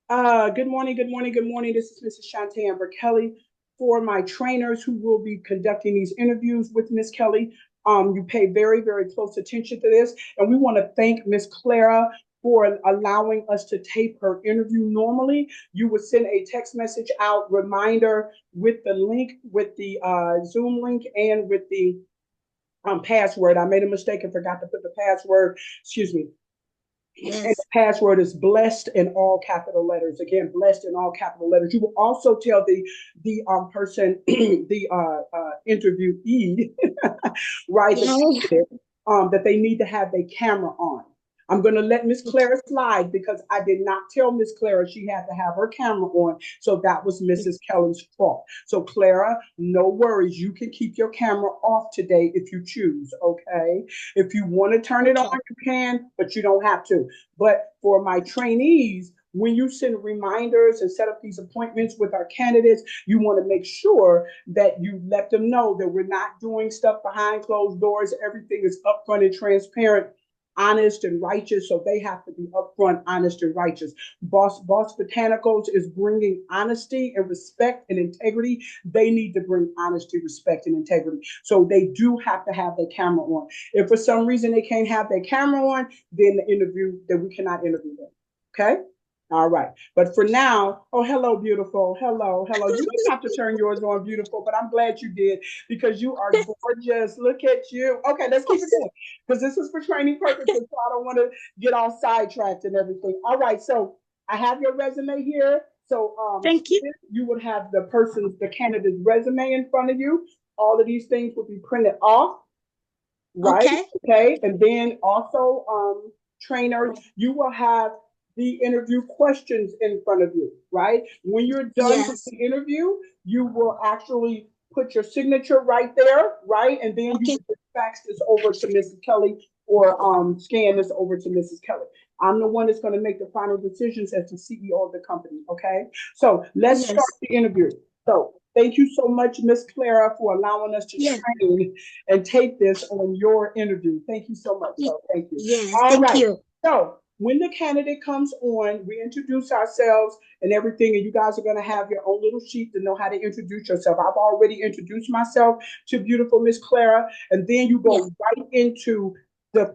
Good morning, good morning, good morning. This is Mrs. Shantae Amber Kelly. For my trainers who will be conducting these interviews with Miss Kelly, you pay very, very close attention to this. And we want to thank Miss Clara for allowing us to tape her interview. Normally, you would send a text message out reminder with the link, with the Zoom link, and with the password. I made a mistake and forgot to put the password. Excuse me. And the Yes. password is blessed in all capital letters. Again, blessed in all capital letters. You will also tell the person, the interviewee, right, the Yeah. candidate, that they need to have their camera on. I'm going to let Miss Clara slide because I did not tell Miss Clara she had to have her camera on. So that was Mrs. Kelly's fault. So, Clara, no worries. You can keep your camera off today if you choose. Okay. If you want to turn it on, Okay. you can, but you don't have to. But for my trainees, when you send reminders and set up these appointments with our candidates, you want to make sure that you let them know that we're not doing stuff behind closed doors. Everything is upfront and transparent, honest and righteous. So they have to be upfront, honest and righteous. Boss Botanicals is bringing honesty and respect and integrity. They need to bring honesty, respect, and integrity. So they do have to have their camera on. If for some reason they can't have their camera on, then the interview, that we cannot interview them. Okay? All right. But for now, oh, hello, beautiful. Hello, hello. You didn't have to turn yours on, beautiful, but I'm glad you did because you are gorgeous. Look at you. Okay, let's keep it going because this is for training purposes. So I don't want to get all sidetracked and everything. All right. So I have your resume here. So Thank you. you would have the candidate's resume in front of you. All of these things will be printed off, right? Okay. Okay. And then also, trainer, you will have the interview questions in front of you, right? When you're done with Yes. the interview, you will actually put your signature right there, right? And then you Okay. will fax this over to Mrs. Kelly or scan this over to Mrs. Kelly. I'm the one that's going to make the final decisions as the CEO of the company, okay? So let's start Yes. the interview. So thank you so much, Miss Clara, for allowing us to Yes. train and take this on your interview. Thank you so much. So thank you. Yes. All Thank right. you. So when the candidate comes on, we introduce ourselves and everything, and you guys are going to have your own little sheet to know how to introduce yourself. I've already introduced myself to beautiful Miss Clara, and then you Yeah. go right into the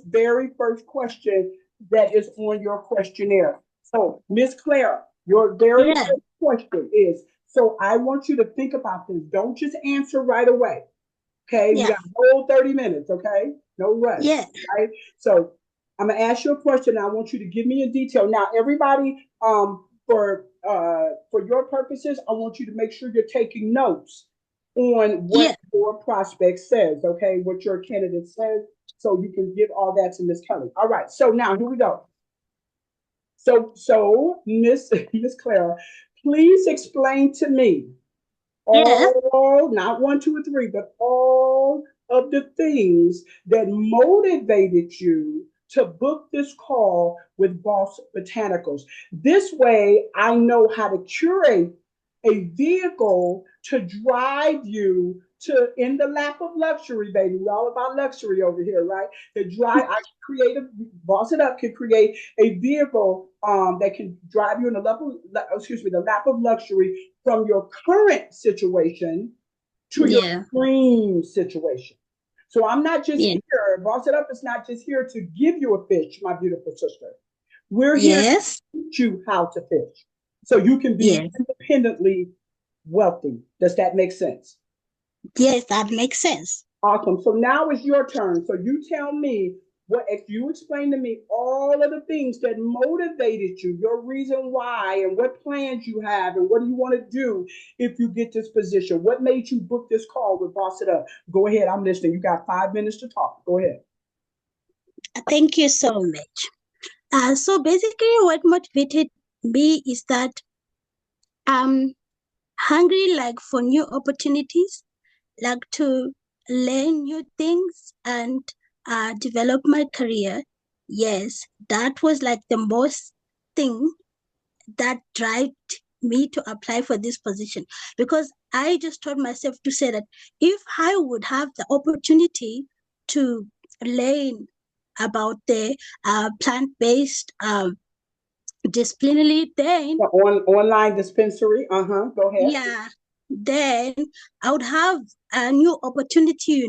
very first question that is on your questionnaire. So, Miss Clara, your very Yeah. first question is, so I want you to think about this. Don't just answer right away. Okay, we Yeah. got a whole 30 minutes, okay? No rush, Yeah. right? So I'm gonna ask you a question. I want you to give me a detail. Now, everybody, for your purposes, I want you to make sure you're taking notes on what Yeah. your prospect says, okay, what your candidate says, so you can give all that to Miss Kelly. All right, so now here we go. So Miss Miss Clara, please explain to me Yeah. all, not one, two, or three, but all of the things that motivated you to book this call with Boss Botanicals. This way, I know how to curate a vehicle to drive you to in the lap of luxury, baby. We're all about luxury over here, right? To drive, I can create a boss it up can create a vehicle that can drive you in the the lap of luxury from your current situation to your Yeah. dream situation. So I'm not just Yeah. here, Boss It Up is not just here to give you a fish, my beautiful sister. We're here to Yes. teach you how to fish so you can be Yes. independently wealthy. Does that make sense? Yes. That makes sense. Awesome. So now it's your turn. So you tell me what, if you explain to me all of the things that motivated you, your reason why, and what plans you have, and what do you want to do if you get this position? What made you book this call with Boss It Up? Go ahead. I'm listening. You got 5 minutes to talk. Go ahead. Thank you so much. So basically, what motivated me is that I'm hungry, like for new opportunities, like to learn new things and develop my career. Yes, that was like the most thing that drive me to apply for this position, because I just told myself to say that if I would have the opportunity to learn about the plant-based disciplinarily. Then, The online dispensary. Go ahead. yeah, then I would have a new opportunity,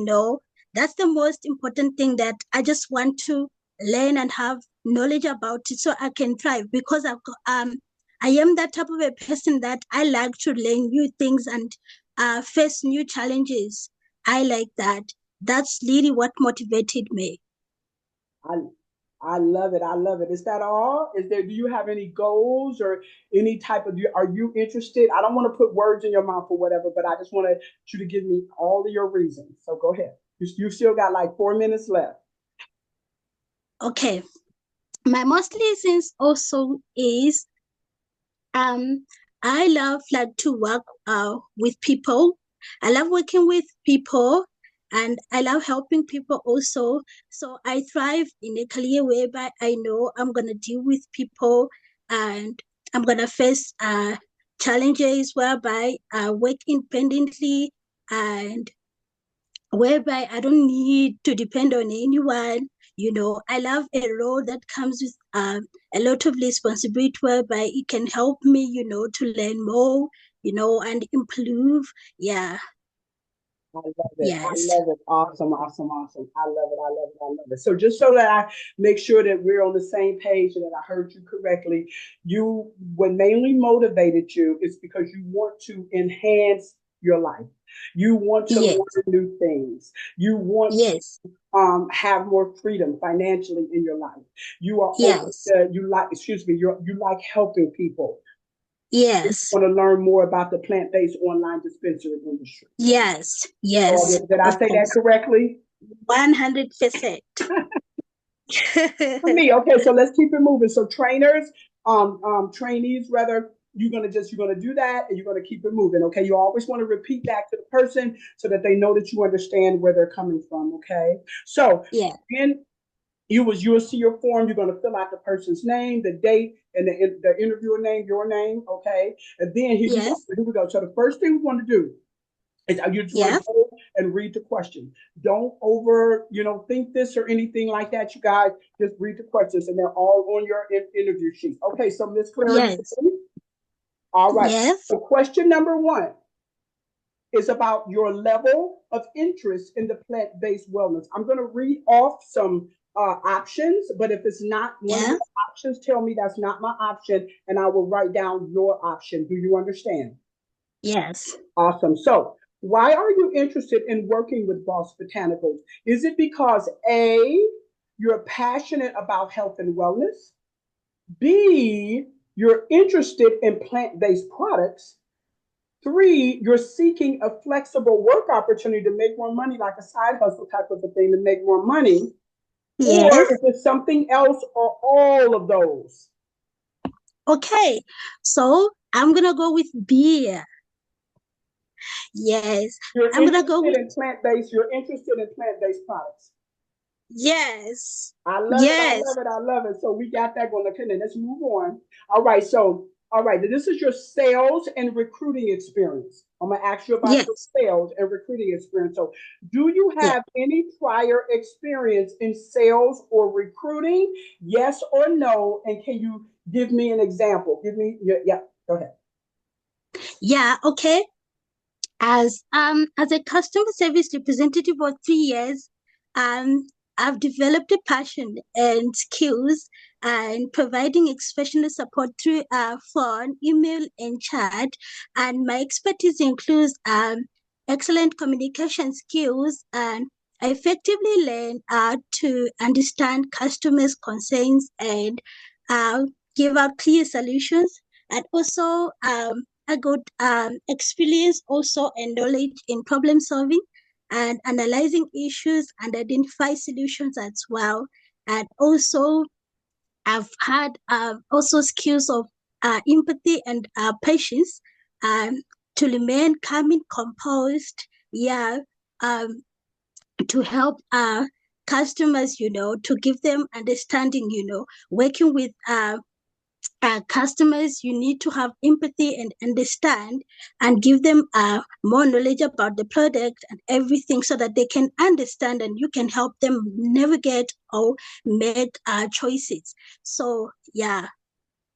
That's the most important thing, that I just want to learn and have knowledge about it so I can thrive, because I am that type of a person that I like to learn new things and face new challenges. I like that. That's really what motivated me. I I love it. I love it. Is that all? Do you have any goals or any type of, are you interested? I don't want to put words in your mouth or whatever, but I just wanted you to give me all of your reasons. So go ahead. You still got like 4 minutes left. Okay. My most reasons also is I love like to work with people. I love working with people, and I love helping people also. So I thrive in a career whereby I know I'm gonna deal with people, and I'm gonna face challenges whereby I work independently, and whereby I don't need to depend on anyone. I love a role that comes with a lot of responsibility, whereby it can help me, to learn more, and improve. Yeah. I love it. I Yes. love it. Awesome, awesome, awesome. I love it. I love it. I love it. So just so that I make sure that we're on the same page and that I heard you correctly, what mainly motivated you is because you want to enhance your life. You want to Yes. learn new things. You want Yes. to have more freedom financially in your life. You are Yes. you like helping people. Yes. Want to learn more about the plant-based online dispensary industry. Yes. So Yes. did I Of say that course. correctly? 100%. For me, okay, so let's keep it moving. So trainers, trainees, rather, you're gonna do that and you're gonna keep it moving. Okay, you always want to repeat back to the person so that they know that you understand where they're coming from. Okay, so Yeah. then you'll see your form. You're gonna fill out the person's name, the date, and the interviewer name, your name. Okay, and then Yes. here we go. So the first thing we want to do is you just want Yeah. to go and read the question. Don't think this or anything like that, you guys. Just read the questions, and they're all on your interview sheet. Okay, so Miss Clara, Yes. all right. Yes. So question number 1 is about your level of interest in the plant-based wellness. I'm going to read off some options, but if it's not one of Yeah. your options, tell me that's not my option, and I will write down your option. Do you understand? Yes. Awesome. So, why are you interested in working with Boss Botanicals? Is it because A, you're passionate about health and wellness? B, you're interested in plant based products? 3, you're seeking a flexible work opportunity to make more money, like a side hustle type of a thing to make more money? Or Yes. is it something else or all of those? Okay. So I'm gonna go with beer. Yes. You're I'm gonna go interested with in plant-based products. yes. I love it. I Yes. love it. I love it. So we got that going. Okay, then let's move on. All right. So, all right. This is your sales and recruiting experience. I'm going to ask you about your Yes. sales and recruiting experience. So, do you Yeah. have any prior experience in sales or recruiting? Yes or no? And can you give me an example? Yeah. Go ahead. Yeah. Okay. As a customer service representative for 3 years, um, I've developed a passion and skills and providing exceptional support through phone, email, and chat. And my expertise includes excellent communication skills, and I effectively learn to understand customers' concerns and uh, give out clear solutions. And also, a good experience also and knowledge in problem solving and analyzing issues and identify solutions as well. And also, I've had also skills of empathy and patience um, to remain calm and composed. Yeah, um, to help customers, to give them understanding. Working with customers, you need to have empathy and understand and give them more knowledge about the product and everything so that they can understand and you can help them navigate or make choices. So, yeah.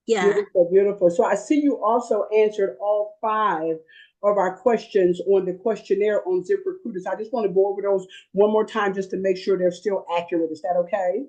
Yeah. Beautiful, beautiful. So I see you also answered all five of our questions on the questionnaire on ZipRecruiter. So I just want to go over those one more time just to make sure they're still accurate. Is that okay?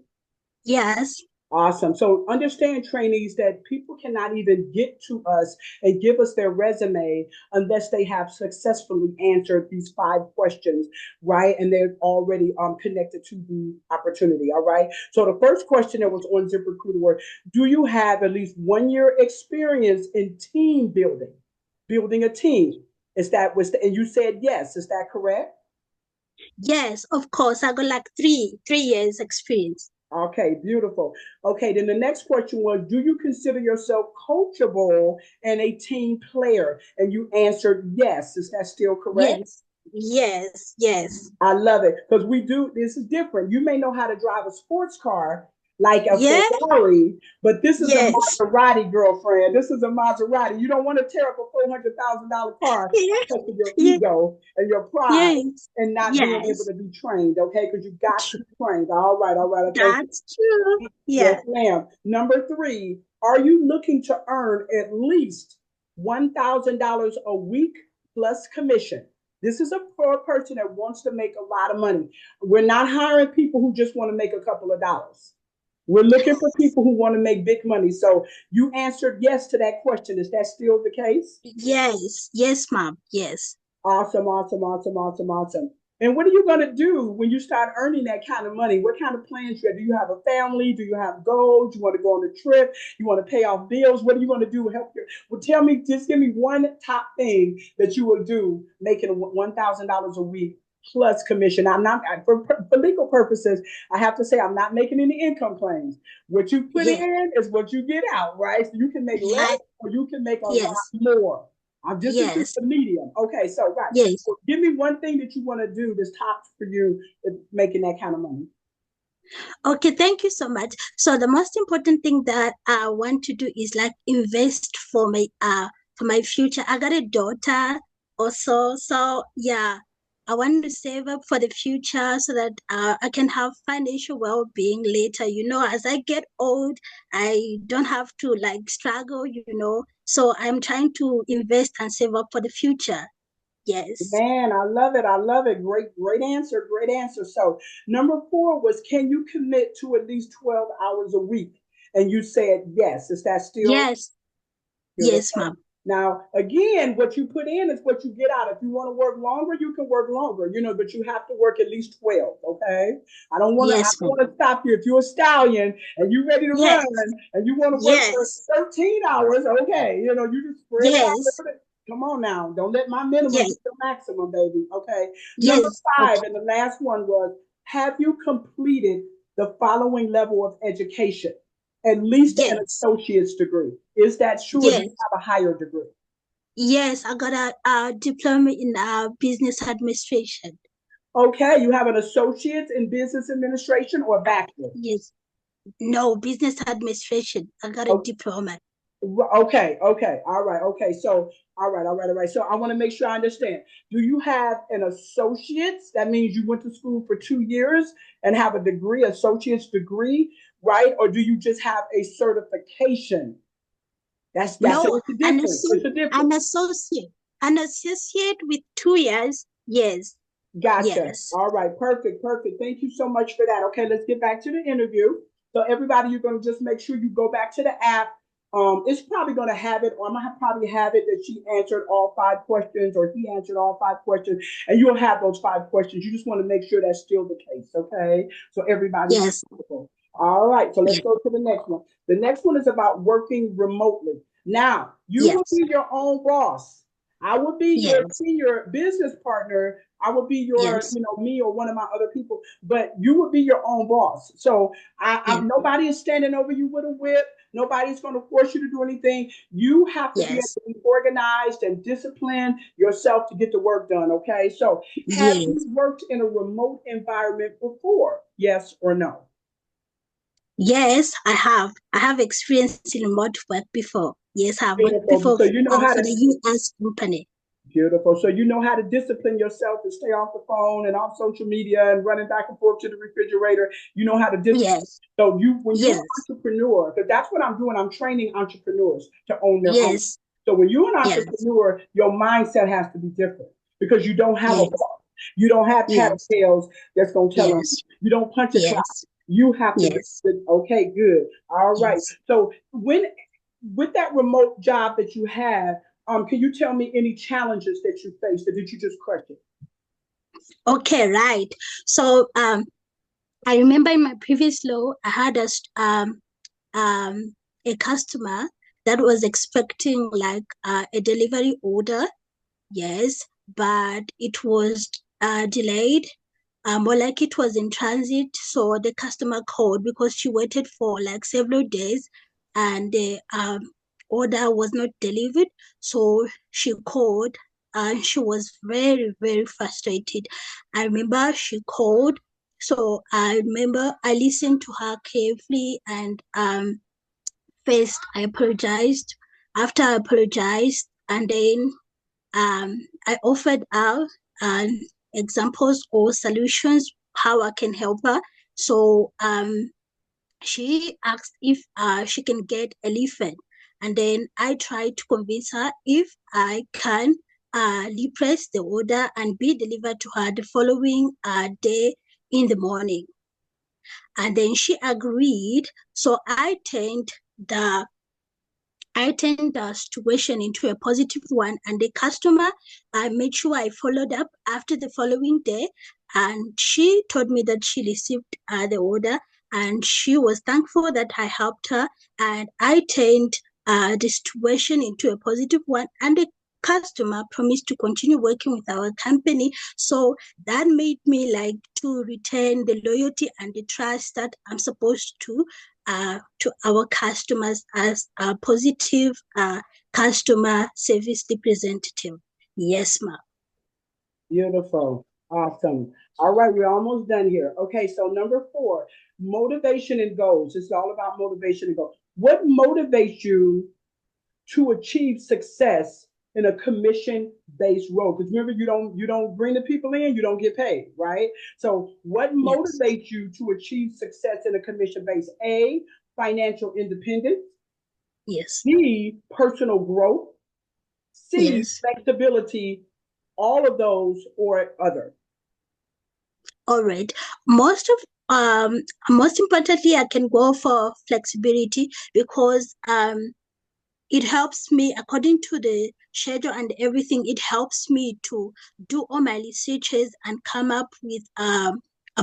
Yes. Awesome. So understand, trainees, that people cannot even get to us and give us their resume unless they have successfully answered these five questions, right? And they're already connected to the opportunity. All right. So the first question that was on ZipRecruiter was, do you have at least 1 year experience in team building, building a team? Is that was and you said yes. Is that correct? Yes, of course. I got like three years experience. Okay, beautiful. Okay, then the next question was, do you consider yourself coachable and a team player? And you answered yes. Is that still correct? Yes. Yes. Yes. I love it because we do. This is different. You may know how to drive a sports car like a Yeah. Ferrari, but this is a Yes. Maserati, girlfriend. This is a Maserati. You don't want to tear up a $400,000 car Yeah. because of your Yeah. ego and your pride Yes. and not being able Yes. to be trained. Okay, because you got to be trained. All right, all right. Okay. That's true. Yes, Yeah. ma'am. Number three, are you looking to earn at least $1,000 a week plus commission? This is for a person that wants to make a lot of money. We're not hiring people who just want to make a couple of dollars. We're looking for people who want to make big money. So you answered yes to that question. Is that still the case? Yes. Yes, ma'am. Yes. Awesome, awesome, awesome, awesome, awesome. And what are you going to do when you start earning that kind of money? What kind of plans you have? Do you have a family? Do you have goals? You want to go on a trip? You want to pay off bills? What are you going to do to help your? Well, tell me, just give me one top thing that you will do making $1,000 a week plus commission. I'm not for legal purposes. I have to say I'm not making any income claims. What you put Yeah. in is what you get out, right? So you can make less Yeah. or you can make a lot Yes. more. This is just Yes. the medium. Okay, so right. Yes. So give me one thing that you want to do that's top for you making that kind of money. Okay, thank you so much. So the most important thing that I want to do is like invest for my future. I got a daughter also, so yeah, I want to save up for the future so that I can have financial well-being later. You know, as I get old, I don't have to like struggle, you know. So I'm trying to invest and save up for the future. Yes. Man, I love it. I love it. Great, great answer. Great answer. So number four was, can you commit to at least 12 hours a week? And you said yes. Is that still Yes. Yes, beautiful? ma'am. Now, again, what you put in is what you get out. If you want to work longer, you can work longer, but you have to work at least 12. Okay. I Yes, don't ma'am. want to stop you. If you're a stallion and you're ready to run Yes. and you want to work for Yes. 13 hours, okay. You just spread it out. Yes. Come on now. Don't let my minimum be Yes. your maximum, baby. Okay. Number Yes. five, Okay. and the last one was, have you completed the following level of education? At least an Yes. associate's degree. Is that true, or do you Yes. have a higher degree? Yes. I got a diploma in business administration. Okay, you have an associate's in business administration or a bachelor? Yes. No, business administration. I got a Oh, diploma. okay, okay, all right, okay. So, all right, all right, all right. So, I want to make sure I understand. Do you have an associate's? That means you went to school for 2 years and have a degree, associate's degree, right? Or do you just have a certification? That's No, it's a difference. It's a an difference. associate. An associate with 2 years. Yes. Gotcha. Yes. All right. Perfect. Perfect. Thank you so much for that. Okay, let's get back to the interview. So everybody, you're going to just make sure you go back to the app. It's probably going to have it, or I'm going to probably have it that she answered all five questions, or he answered all five questions, and you'll have those five questions. You just want to make sure that's still the case. Okay. So everybody's Yes. comfortable. All right. So let's Yes. go to the next one. The next one is about working remotely. Now, you will Yes. be your own boss. I would be your Yes. senior business partner. I would be Yes. me or one of my other people, but you would be your own boss. So Yes. nobody is standing over you with a whip. Nobody's going to force you to do anything. You have to be able Yes. to be organized and discipline yourself to get the work done. Okay. So have you Yes. worked in a remote environment before? Yes or no? Yes, I have. I have experience in remote work before. Yes, I have worked Beautiful. before So you know how for to the US company. Beautiful. So you know how to discipline yourself and stay off the phone and off social media and running back and forth to the refrigerator. You know how to discipline. Yes, So when you're an yes, entrepreneur, because that's what I'm doing, I'm training entrepreneurs to own their home. yes, So when you're an yes, entrepreneur, your mindset has to be different because you don't have a yes, boss. You don't have yes, tattletales that's going to tell them. yes, You don't punch a clock. yes, You have to be, yes, okay, good. All right. yes. So with that remote job that you have, can you tell me any challenges that you faced, or did you just crush it? Okay, right. So I remember in my previous role, I had a customer that was expecting like a delivery order. Yes, but it was delayed. More like it was in transit. So the customer called because she waited for like several days and the order was not delivered. So she called and she was very, very frustrated. I remember she called. So I remember I listened to her carefully and first I apologized. After I apologized, and then I offered out examples or solutions how I can help her. So she asked if she can get a leaflet, and then I tried to convince her if I can repress the order and be delivered to her the following day in the morning. And then she agreed. So I turned the situation into a positive one, and the customer, I made sure I followed up after the following day, and she told me that she received the order, and she was thankful that I helped her, and I turned the situation into a positive one, and the customer promised to continue working with our company. So that made me like to return the loyalty and the trust that I'm supposed to our customers as a positive customer service representative. Yes, ma'am. Beautiful. Awesome. All right, we're almost done here. Okay, so number 4, motivation and goals. It's all about motivation and goals. What motivates you to achieve success in a commission-based role? Because remember, you don't bring the people in, you don't get paid, right? So what Yes, motivates you to achieve success in a commission-based? A, financial independence. yes, B, personal growth. C, yes. flexibility. All of those or other. All right. Most importantly, I can go for flexibility because it helps me according to the schedule and everything. It helps me to do all my researches and come up with a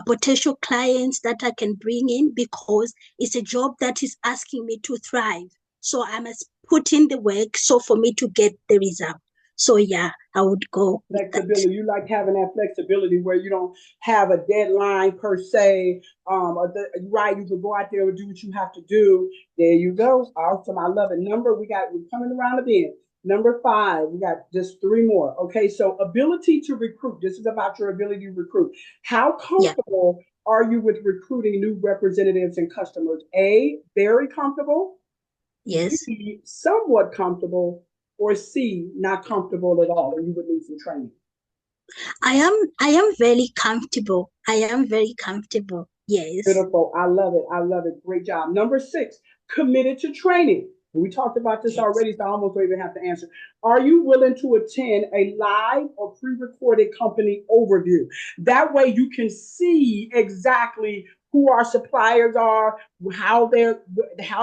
potential clients that I can bring in because it's a job that is asking me to thrive. So I must put in the work so for me to get the result. So yeah, I would go with that. Flexibility. You like having that flexibility where you don't have a deadline per se. Right, you can go out there and do what you have to do. There you go. Awesome. I love it. We're coming around the bend. Number 5, we got just 3 more. Okay, so ability to recruit. This is about your ability to recruit. How Yeah. comfortable are you with recruiting new representatives and customers? A, very comfortable. Yes. B, somewhat comfortable. Or C, not comfortable at all, and you would need some training. I am very comfortable. I am very comfortable. Yes. Beautiful. I love it. I love it. Great job. Number 6, committed to training. We talked about this Yes. already, so I almost don't even have to answer. Are you willing to attend a live or pre-recorded company overview? That way you can see exactly who our suppliers are, how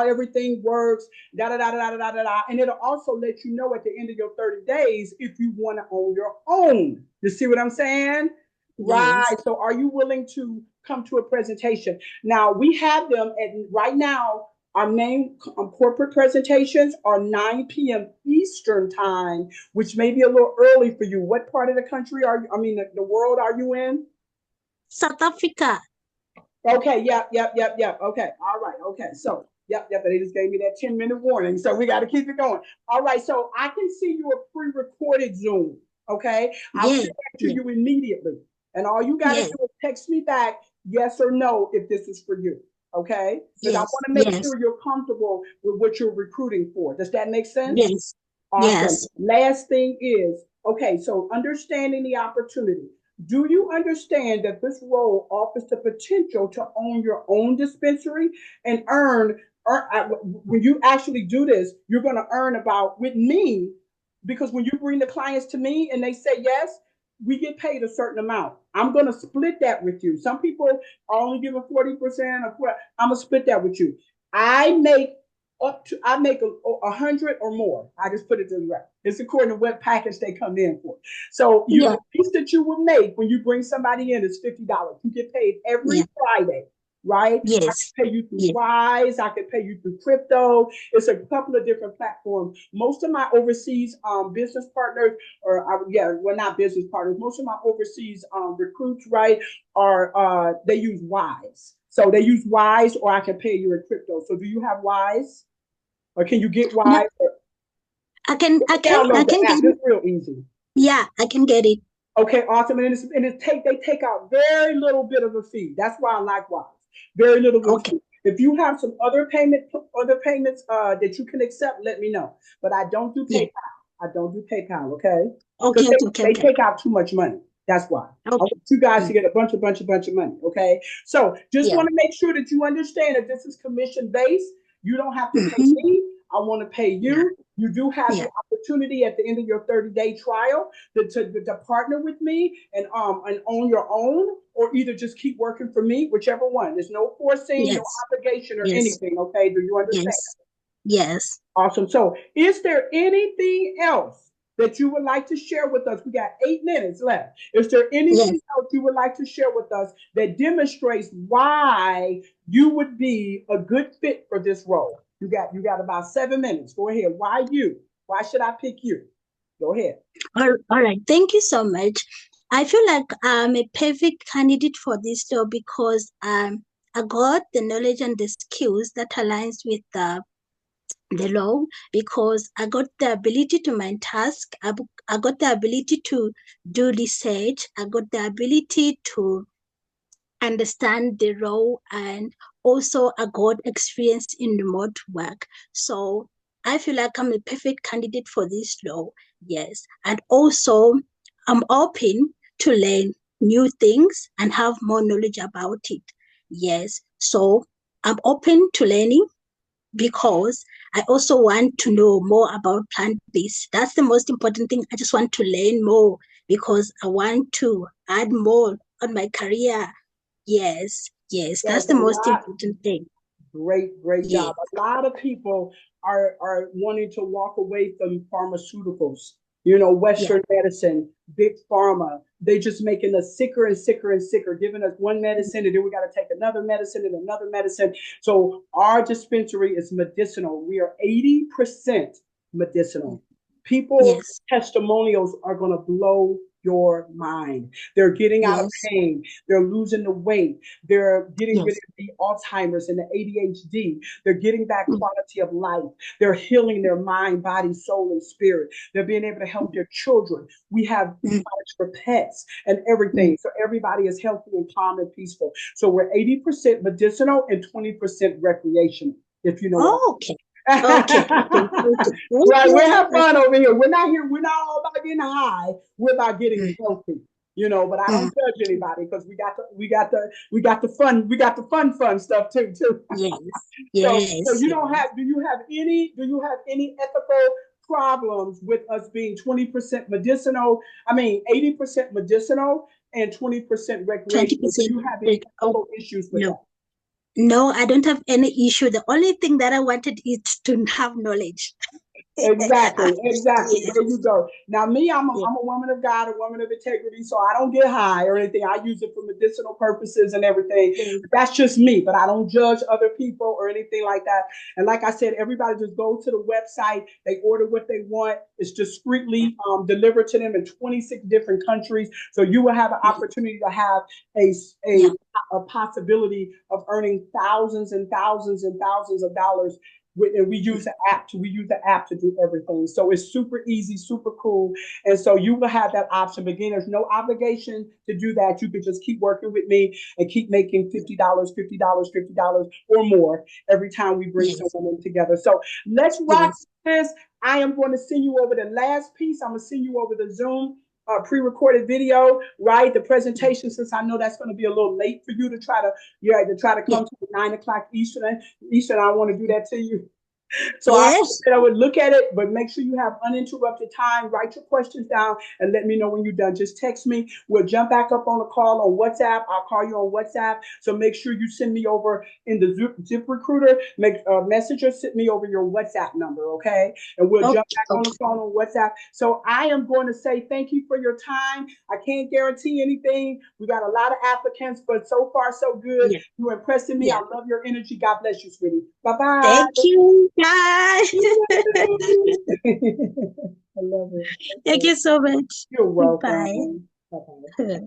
everything works, da da da da da da da da. And it'll also let you know at the end of your 30 days if you want to own your own. You see what I'm saying? Right. Yes. So are you willing to come to a presentation? Now we have them at right now. Our main corporate presentations are 9 p.m. Eastern time, which may be a little early for you. What part of the country are you? I mean, the world are you in? South Africa. Okay. Yep. Yep. Yep. Yep. Okay. All right. Okay. So, yep. Yep. They just gave me that 10-minute warning. So we got to keep it going. All right. So I can see your pre-recorded Zoom. Okay. I'll Yeah. send that to Yeah. you immediately. And all you got to Yeah. do is text me back yes or no if this is for you. Okay. Because I Yes. want to make Yes. sure you're comfortable with what you're recruiting for. Does that make sense? Yes. Awesome. Yes. Last thing is, Okay, so understanding the opportunity. Do you understand that this role offers the potential to own your own dispensary and when you actually do this, you're going to earn about with me because when you bring the clients to me and they say yes, we get paid a certain amount. I'm going to split that with you. Some people are only giving 40% of what I'm going to split that with you. I make 100 or more. I just put it this way. It's according to what package they come in for. So Yeah. the piece that you will make when you bring somebody in is $50. You get paid every Yeah. Friday, right? I Yes. can pay you through Yes. Wise. I can pay you through crypto. It's a couple of different platforms. Most of my overseas business partners, not business partners. Most of my overseas recruits, right, they use Wise. So they use Wise, or I can pay you in crypto. So do you have Wise? Or can you get No, Wise? I can Download the get app. it. It's real easy. Yeah, I can get it. Okay, awesome. And they take out very little bit of a fee. That's why I like Wise. Very little bit of Okay. fee. If you have some other payments that you can accept, let me know. But I don't do Yeah. PayPal. I don't do PayPal, okay? Because Okay. Okay. they Okay. take out too much money. That's why. I Okay. want you guys to get a bunch of money, okay? So just Yeah. want to make sure that you understand that this is commission based. You don't have to pay Mm-hmm. me. I want to pay Yeah. you. You do have Yeah. the opportunity at the end of your 30-day trial to partner with me and own your own, or either just keep working for me, whichever one. There's no forcing, no Yes. obligation or Yes. anything. Okay, do you understand? Yes. Yes. Awesome. So, is there anything else that you would like to share with us? We got 8 minutes left. Is there Yes. anything else you would like to share with us that demonstrates why you would be a good fit for this role? You got about 7 minutes. Go ahead. Why you? Why should I pick you? Go ahead. All right. Thank you so much. I feel like I'm a perfect candidate for this job because I got the knowledge and the skills that aligns with the law, because I got the ability to mind task. I got the ability to do research. I got the ability to understand the role, and also I got experience in remote work. So I feel like I'm a perfect candidate for this role. Yes. And also I'm open to learn new things and have more knowledge about it. Yes. So I'm open to learning because I also want to know more about plant-based. That's the most important thing. I just want to learn more because I want to add more on my career. Yes, yes, There's that's the a most lot. important thing. Great Yes, job. A lot of people are wanting to walk away from pharmaceuticals. You know, yeah, Western medicine, big pharma. They just making us sicker and sicker and sicker, giving us one medicine, and then we got to take another medicine and another medicine. So our dispensary is medicinal. We are 80% medicinal. People yes, testimonials are going to blow your mind. They're getting out of yes, pain. They're losing the weight. They're getting rid yes, of the Alzheimer's and the ADHD. They're getting back mm, quality of life. They're healing their mind, body, soul, and spirit. They're being able to help their children. We have mm, products for pets and mm. everything. So everybody is healthy and calm and peaceful. So we're 80% medicinal and 20% recreational, if you know what Oh, okay, I'm okay, okay, okay. Thank right, we you. have fun over here. We're not here. We're not all about getting high. We're about getting Mm, healthy. You know, but I mm. don't judge anybody because we got the fun stuff too. Yes, So yes, you don't yes. have do you have any ethical problems with us being 20% medicinal? I mean 80% medicinal and 20% recreational. Do 20%. you have any Oh, ethical issues with no. that? No, I don't have any issue. The only thing that I wanted is to have knowledge. Exactly, exactly. Yes, There you go. Now, me, yes, I'm a woman of God, a woman of integrity, so I don't get high or anything. I use it for medicinal purposes and everything. yes. That's just me, but I don't judge other people or anything like that. And like I said, everybody just go to the website. They order what they want. It's discreetly delivered to them in 26 different countries. So you will have an Yeah, opportunity to have a, yeah, a possibility of earning thousands and thousands and thousands of dollars And we use the app to do everything. So it's super easy, super cool. And so you will have that option. But again, there's no obligation to do that. You could just keep working with me and keep making $50, $50, $50 or more every time we bring Yes. someone in together. So let's rock Yes. this. I am going to send you over the last piece. I'm going to send you over the Zoom pre-recorded video, right? The presentation, since I know that's going to be a little late for you to try to Yeah. come to 9 o'clock Eastern. I want to do that to you. So I Yes. said I would look at it, but make sure you have uninterrupted time. Write your questions down and let me know when you're done. Just text me. We'll jump back up on a call on WhatsApp. I'll call you on WhatsApp. So make sure you send me over in the ZipRecruiter. Make a message or send me over your WhatsApp number, okay? And we'll jump back on the phone on WhatsApp. So I am going to say thank you for your time. I can't guarantee anything. We got a lot of applicants, but so far so good. Yeah. You're impressing me. Yeah. I love your energy. God bless you, sweetie. Bye-bye. Thank you. Bye. I love it. Thank you so much. You're Bye. welcome. Bye-bye.